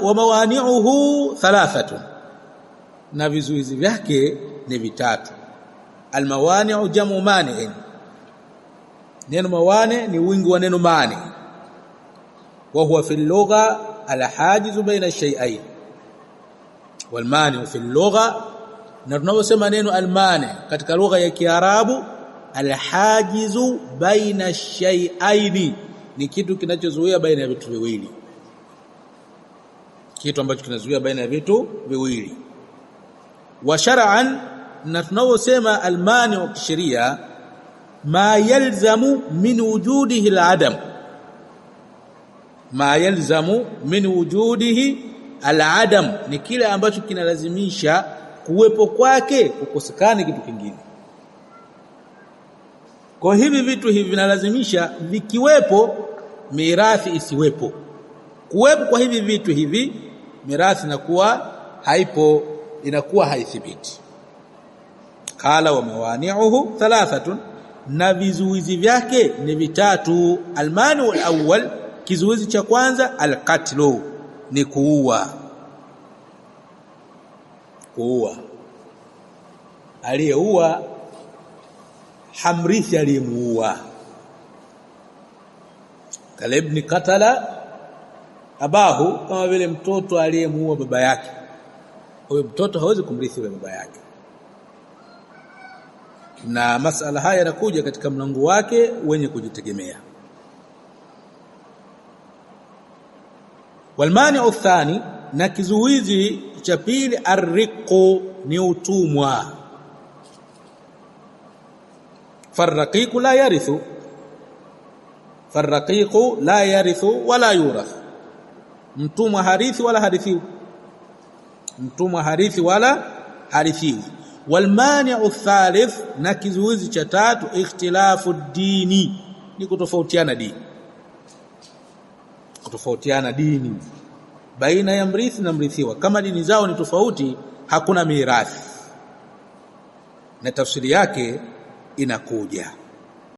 wa mawani'uhu thalathatun, na vizuizi vyake ni vitatu. Almawani'u jamu mani'in, neno mawani ni wingi wa neno mani, wa huwa fi lugha alhajiz baina ash-shay'ain. Walmani fi lugha, na tunaposema neno almani katika lugha ya Kiarabu, alhajizu baina ash-shay'ain, ni kitu kinachozuia baina ya vitu viwili, kitu ambacho kinazuia baina ya vitu viwili. Wa shar'an, na tunaposema almani wa kisheria, ma yalzamu min wujudihi al-adam, ma yalzamu min wujudihi al-adam, ni kile ambacho kinalazimisha kuwepo kwake kukosekana kitu kingine. Kwa hivi vitu hivi vinalazimisha vikiwepo mirathi isiwepo. Kuwepo kwa hivi vitu hivi mirathi inakuwa haipo, inakuwa haithibiti. Qala wa mawani'uhu thalathatun, na vizuizi vyake ni vitatu. Almani al-awwal, kizuizi cha kwanza, alqatlu, ni kuua. Kuua, aliyeua hamrithi aliyemuua. Kalibni katala abahu, kama vile mtoto aliyemuua baba yake, huyo mtoto hawezi kumrithi yule baba yake. Na masala haya yanakuja katika mlango wake wenye kujitegemea. Walmani'u athani, na kizuizi cha pili, arriqu, ni utumwa. Farraqiqu la yarithu, farraqiqu la yarithu wala yurath, mtumwa harithi wala harithiwi, mtumwa harithi wala harithiwi. Walmani'u thalith, na kizuizi cha tatu, ikhtilafu dini, ni kutofautiana dini, kutofautiana dini baina ya mrithi na mrithiwa. Kama dini zao ni tofauti, hakuna mirathi, na tafsiri yake inakuja